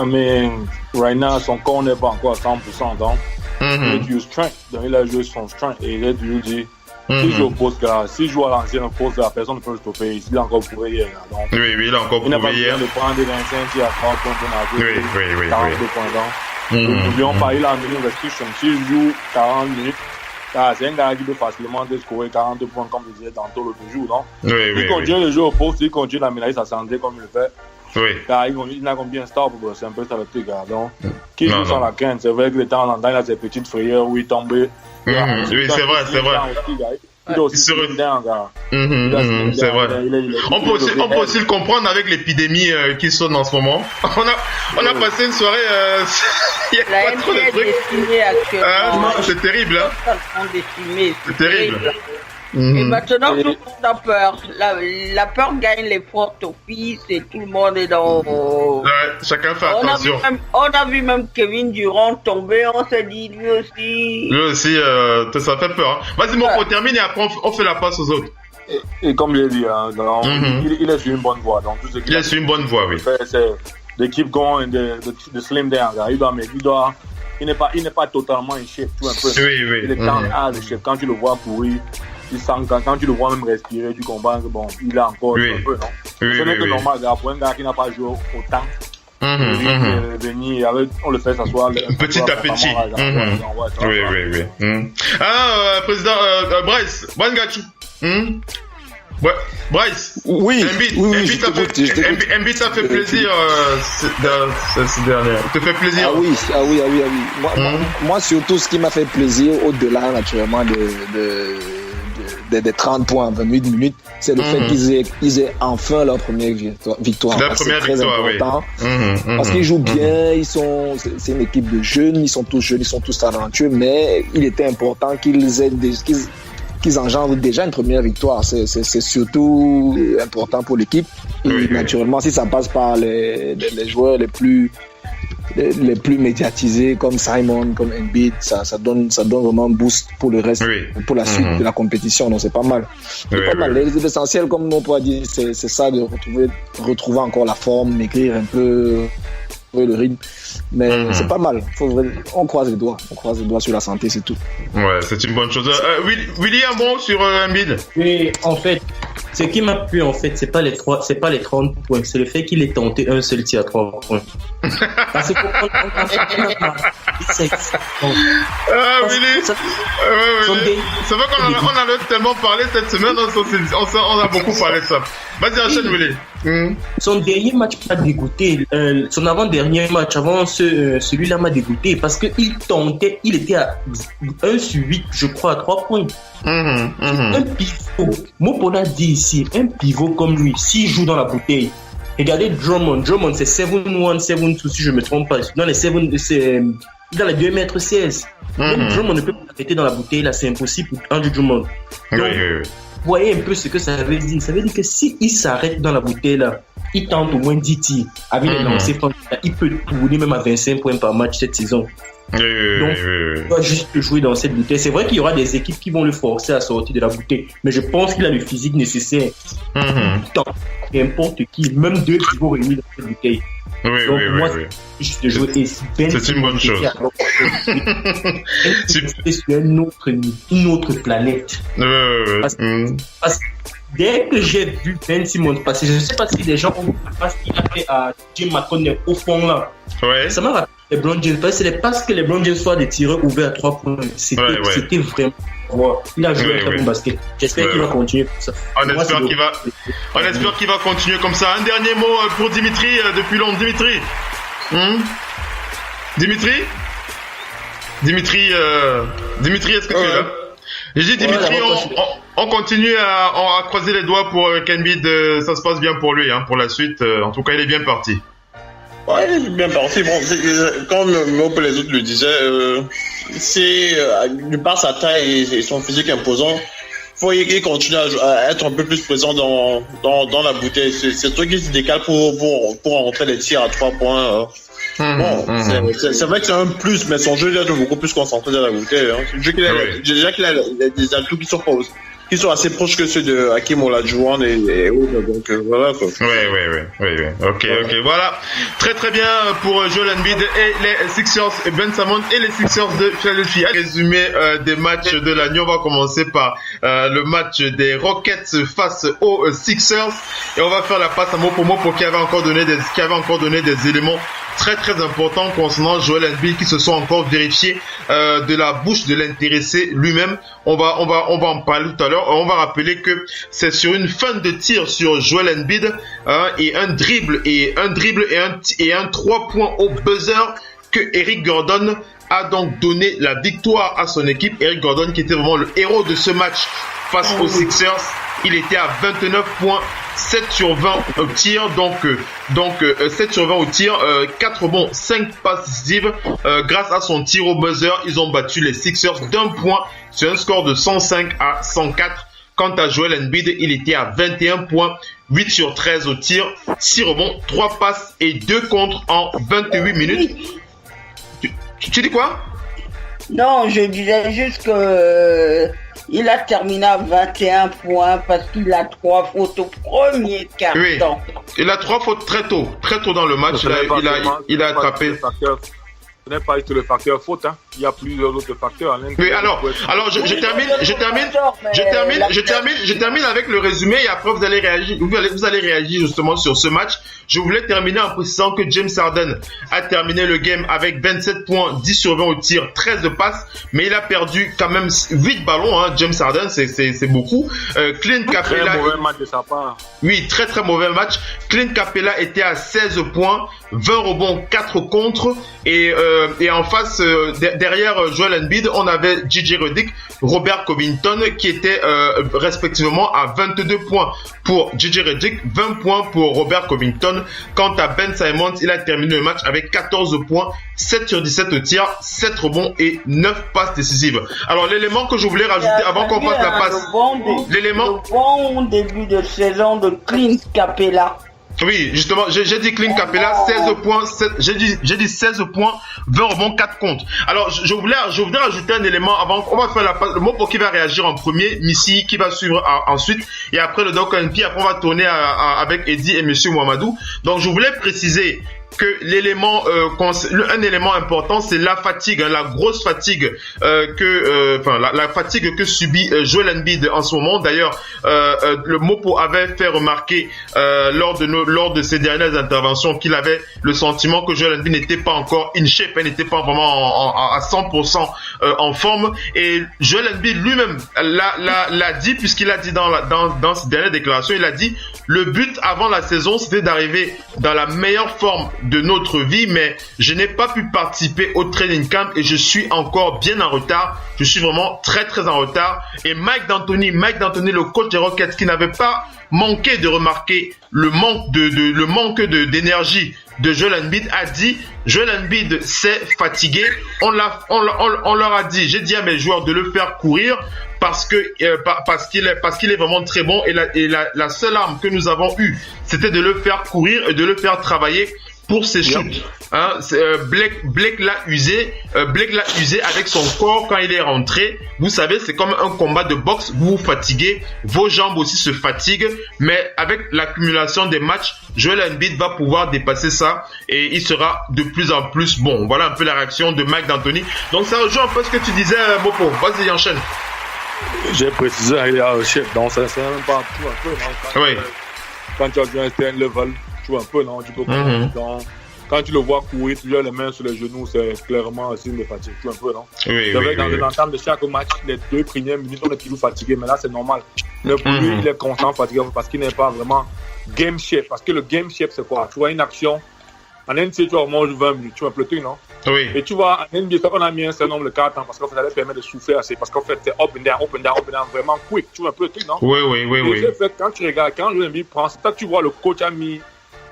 Mais right now, son corps n'est pas encore à 100%, donc il a du strength. Donc il a joué son strength et il a toujours dit s'il joue au poste là, s'il joue à l'ancien poste là, personne ne peut le stopper. Il a encore prouvé hier. Donc, oui, il a encore prouvé hier. Il n'a pas besoin de prendre des 25 tirs à 3 points pour marquer 42 points. Donc, nous n'oublions pas, il a amené une restriction. S'il joue 40 minutes, c'est un gars qui peut facilement scorer 42 points comme je disais tantôt l'autre jour. Donc, il continue de jouer au poste, il continue d'aménager sa santé comme il le fait. Il n'a combien de stars pour c'est un peu ça le truc. Donc, qui joue sans la crainte, c'est vrai que de temps en temps, il a ses petites frayeurs où il tombe. Oui, c'est vrai. Il a aussi c'est vrai. On peut aussi le comprendre avec l'épidémie qui sonne en ce moment. On a passé une soirée. Il y a pas trop de trucs. C'est terrible. C'est terrible. Et maintenant, tout le monde a peur. La peur gagne les fortes offices et tout le monde est dans... chacun fait attention. On a vu même Kevin Durant tomber, on s'est dit lui aussi, ça fait peur. Vas-y, on termine et après on fait la passe aux autres. Et comme je l'ai dit, il est sur une bonne voie. Donc, il est sur une bonne voie, oui. C'est de keep going, de slim down. Il n'est pas totalement in shape, tout un peu. Oui. Il est en shape. Quand tu le vois courir, quand tu le vois même respirer, tu comprends que bon, il a encore un peu, non? Ce n'est que normal, pour un gars qui n'a pas joué autant. Venir, on le fait s'asseoir. Petit à petit. Oui. Président Bryce, Wangachu. Bryce. Oui. Embiid, ça fait plaisir cette dernière. Ça te fait plaisir. Ah oui. Moi, surtout, ce qui m'a fait plaisir, au-delà naturellement des 30 points en 28 minutes, c'est le fait qu'ils aient enfin leur première victoire. C'est très important. Parce qu'ils jouent bien, c'est une équipe de jeunes, ils sont tous jeunes, ils sont tous talentueux, mais il était important qu'ils engendrent déjà une première victoire. C'est surtout important pour l'équipe. Et naturellement, si ça passe par les joueurs les plus médiatisés comme Simon, comme Embiid, ça donne vraiment un boost pour le reste, pour la suite de la compétition. Donc c'est pas mal. L'essentiel, comme on pourrait dire, c'est ça, de retrouver encore la forme, maigrir un peu le rythme. Mais c'est pas mal. On croise les doigts sur la santé, c'est tout. Ouais, c'est une bonne chose. Willy, un mot sur Embiid. Oui, en fait, ce qui m'a plu, en fait, c'est pas les 30 points, c'est le fait qu'il ait tenté un seul tir à 3 points. Parce que Willy. C'est vrai qu'on en a tellement parlé cette semaine, on a beaucoup parlé de ça. Vas-y, enchaîne, Willy. Son dernier match m'a dégoûté. Son avant-dernier match, avant celui-là, m'a dégoûté parce qu'il tentait, il était à 1 sur 8, je crois, à 3 points. Un pivot, Mopona dit ici, un pivot comme lui, s'il joue dans la bouteille, regardez Drummond, c'est 7-1, 7-2 si je me trompe pas. Dans les 7, c'est dans les 2m16. Même Drummond ne peut pas arrêter dans la bouteille, là, c'est impossible pour Andrew Drummond. Donc, voyez un peu ce que ça veut dire. Ça veut dire que s'il s'arrête dans la bouteille là, il tente au moins 10 tirs. Avec les lancers, il peut tourner même à 25 points par match cette saison. Donc, il doit juste jouer dans cette bouteille. C'est vrai qu'il y aura des équipes qui vont le forcer à sortir de la bouteille, mais je pense qu'il a le physique nécessaire. N'importe qui, même 2 pivots réunis dans cette bouteille. Juste de jouer c'est une bonne chose. C'est sur une autre planète. Parce que dès que j'ai vu Ben Simmons passer, je ne sais pas si les gens ont vu la passe qu'il a fait à Jim McConnell au fond là. Ça m'a rappelé les LeBron James. C'est les passes que les LeBron James soient des tireurs ouverts à 3 points. C'était vraiment. Il a joué un très bon basket. J'espère qu'il va continuer comme ça. On espère qu'il va continuer comme ça. Un dernier mot pour Dimitri depuis Londres. Dimitri, est-ce que tu es là? J'ai dit Dimitri, on continue à croiser les doigts pour qu'Embiid, ça se passe bien pour lui, pour la suite. En tout cas, il est bien parti. Ouais, il est bien parti. Bon, comme les autres le disaient, c'est de par sa taille et son physique imposant, faut qu'il continue à être un peu plus présent dans la bouteille. C'est le truc qui se décale pour rentrer les tirs à 3 points. C'est vrai que c'est un plus, mais son jeu doit être beaucoup plus concentré dans la bouteille. Déjà qu'il a des atouts qui sont qui sont assez proches que ceux de Hakim Olajuwon et autres. Donc voilà quoi. Oui. Ok. Voilà. Très bien pour Joel Embiid et les Sixers, Ben Simmons et les Sixers de Philadelphie. Résumé des matchs de la nuit. On va commencer par le match des Rockets face aux Sixers et on va faire la passe à mot pour mot pour qui avait encore donné des éléments très importants concernant Joel Embiid qui se sont encore vérifiés de la bouche de l'intéressé lui-même. On va en parler tout à l'heure. On va rappeler que c'est sur une fin de tir sur Joel Embiid et un dribble et un 3 points au buzzer que Eric Gordon a donc donné la victoire à son équipe. Eric Gordon qui était vraiment le héros de ce match face aux Sixers. Il était à 29 points, 7 sur 20 au tir, donc 7 sur 20 au tir, 4 rebonds, 5 passes décisives. Grâce à son tir au buzzer, ils ont battu les Sixers d'un point sur un score de 105 à 104. Quant à Joel Embiid, il était à 21 points, 8 sur 13 au tir, 6 rebonds, 3 passes et 2 contres en 28 minutes. Tu dis quoi? Non, je disais juste que il a terminé à 21 points parce qu'il a 3 fautes au premier quart-temps. Oui, il a 3 fautes très tôt dans le match. Il a attrapé. Ce n'est pas juste le facteur faute, hein. Il y a plusieurs autres facteurs. Oui, alors je termine avec le résumé et après vous allez réagir justement sur ce match. Je voulais terminer en précisant que James Harden a terminé le game avec 27 points, 10 sur 20 au tir, 13 de passes, mais il a perdu quand même 8 ballons, hein. James Harden, c'est beaucoup. Clint Capella. Très mauvais match de sa part. Oui, très mauvais match. Clint Capella était à 16 points, 20 rebonds, 4 contres et en face, derrière Joel Embiid, on avait JJ Redick, Robert Covington qui étaient respectivement à 22 points pour JJ Redick, 20 points pour Robert Covington. Quant à Ben Simmons, il a terminé le match avec 14 points, 7 sur 17 au tir, 7 rebonds et 9 passes décisives. Alors l'élément que je voulais rajouter avant qu'on fasse la passe, le bon début de saison de Clint Capella. Oui, justement, j'ai dit Clint Capella, 16 points, j'ai dit 16 points, 20 rebonds, 4 comptes. Alors, je voulais rajouter un élément avant, on va faire la passe, le mot pour qui va réagir en premier, Missy, qui va suivre ensuite, et après le Doc NP, après on va tourner avec Eddie et Monsieur Mouamadou. Donc, je voulais préciser que un élément important, c'est la fatigue, hein, la grosse fatigue la fatigue que subit Joel Embiid en ce moment. D'ailleurs, le Mopo avait fait remarquer lors de ses dernières interventions qu'il avait le sentiment que Joel Embiid n'était pas encore in shape, n'était pas vraiment à 100% en forme. Et Joel Embiid lui-même l'a dit, puisqu'il a dit dans ses dernières déclarations, il a dit le but avant la saison, c'était d'arriver dans la meilleure forme de notre vie, mais je n'ai pas pu participer au training camp et je suis encore bien en retard. Je suis vraiment très en retard. Et Mike D'Antoni, le coach des Rockets, qui n'avait pas manqué de remarquer le manque d'énergie de Joel Embiid, a dit Joel Embiid s'est fatigué. On leur a dit, j'ai dit à mes joueurs de le faire courir parce qu'il est vraiment très bon et la seule arme que nous avons eue, c'était de le faire courir et de le faire travailler pour ses shoots. Hein, Blake l'a usé avec son corps quand il est rentré. Vous savez, c'est comme un combat de boxe. Vous vous fatiguez, vos jambes aussi se fatiguent, mais avec l'accumulation des matchs, Joel Embiid va pouvoir dépasser ça et il sera de plus en plus bon. Voilà un peu la réaction de Mike D'Antoni. Donc ça rejoint un peu ce que tu disais, Mopo. Vas-y, enchaîne. J'ai précisé, il est à chef, donc ça c'est même pas tout un peu. Non? Oui. Quand tu as un certain level, tu vois un peu, non? Tu peux donc, quand tu le vois courir, tu as les mains sur les genoux, c'est clairement un signe de fatigue, tu vois un peu, non? Oui, dans l'entame de chaque match, les 2 premières minutes, on est toujours fatigué, mais là c'est normal. Mais pour lui, il est constant fatigué parce qu'il n'est pas vraiment game shape. Parce que le game shape, c'est quoi? Tu vois une action, en NBA, tu vois, mange 20 minutes, tu vois un peu le truc, non? Oui. Et tu vois, en NBA, on a mis un certain nombre de cartes parce qu'en fait, ça leur permet de souffler assez. Parce qu'en fait, c'est up and down, vraiment quick. Tu vois un peu le truc, non? Oui. Et fait, quand tu regardes, quand Joel Embiid prend, c'est ça que tu vois, le coach a mis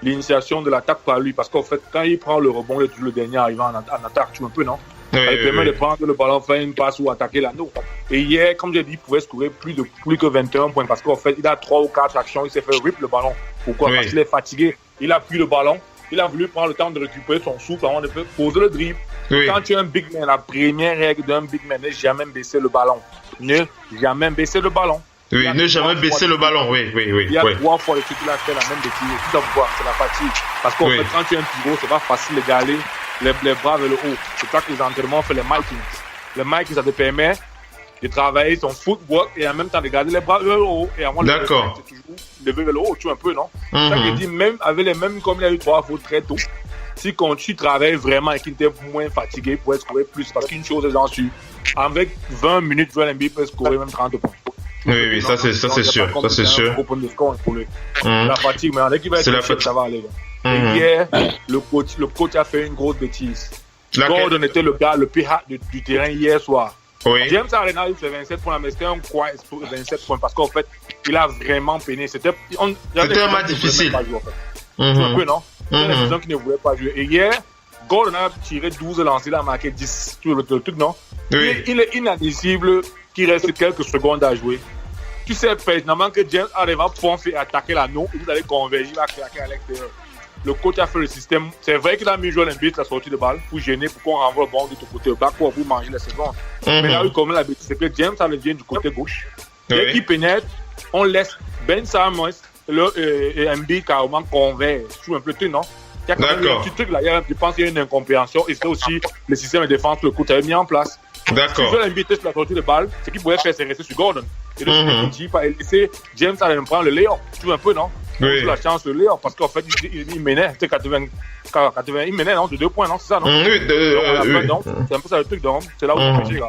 l'initiation de l'attaque par lui. Parce qu'en fait, quand il prend le rebond, il est toujours le dernier arrivant en attaque. Tu vois un peu, non? Ça lui permet de prendre le ballon, faire une passe ou attaquer l'anneau. Et hier, comme j'ai dit, il pouvait scorer plus que 21 points. Parce qu'en fait, il a 3 ou 4 actions, il s'est fait rip le ballon. Pourquoi? Parce qu'il est fatigué. Il a pris le ballon. Il a voulu prendre le temps de récupérer son souffle avant de poser le dribble. Quand tu es un big man, la première règle d'un big man n'est jamais baisser le ballon. Ne jamais baisser le ballon. Oui, ne jamais baisser le ballon, oui. Il y a 3 fois le truc qu'il a fait la même bêtise. Tout d'abord, c'est la fatigue. Parce qu'en fait, quand tu es un pivot, c'est pas facile d'aller les bras vers le haut. C'est ça que les entraînements font les Vikings. Les Vikings, ça te permet de travailler ton footwork et en même temps de garder les bras vers le haut. Et avant, d'accord. C'est toujours lever vers le haut, tu vois un peu, non? C'est ça que je dis, même avec les mêmes, comme il a eu 3 fautes très tôt, si quand tu travailles vraiment et qu'il était moins fatigué, il pourrait scorer plus. Parce qu'une chose, j'en suis, avec 20 minutes, Joel Embiid peut scorer même 30 points. Oui, ça c'est sûr. Ça c'est sûr. La fatigue, mais dès qu'il va être ça va aller. Et hier, le coach a fait une grosse bêtise. Gordon était le gars le plus hard du terrain hier soir. Oui. James Harden a eu ses 27 points, mais c'était un quoi 27 points parce qu'en fait, il a vraiment peiné. C'était un match difficile. Un peu, non? C'était des gens qui ne voulaient pas jouer. Et hier, Gordon a tiré 12 lancers, il a marqué 10. Tu vois le truc, non? Oui. Il est inadmissible qu'il reste quelques secondes à jouer. Tu sais pertinemment que James Harden va foncer et attaquer l'anneau et vous allez converger, il va claquer à l'extérieur. Le coach a fait le système. C'est vrai qu'il a mis Joel Embiid la sortie de balle pour gêner, pour qu'on renvoie le ballon de ton côté bas pour manger les secondes. Mais là, comme la bêtise, c'est que James Harden vient du côté gauche. Dès qu'il pénètre, on laisse Ben Simmons et Embiid carrément converger sur un peu tout, non? Il y a quand même un petit truc là, je pense qu'il y a une incompréhension et c'est aussi le système de défense que le coach avait mis en place. D'accord. Si Joel Embiid teste la sortie de balle, ce qu'il pourrait faire, c'est rester sur Gordon. Et donc, il continue pas et laisser James Harden prendre le layup. Tu vois un peu, non? Oui. La chance de layup parce qu'en fait, il menait, c'était 80, il menait, non? De 2 points, non? C'est ça, non? Oui, donc, c'est un peu ça le truc, donc c'est là où c'est là.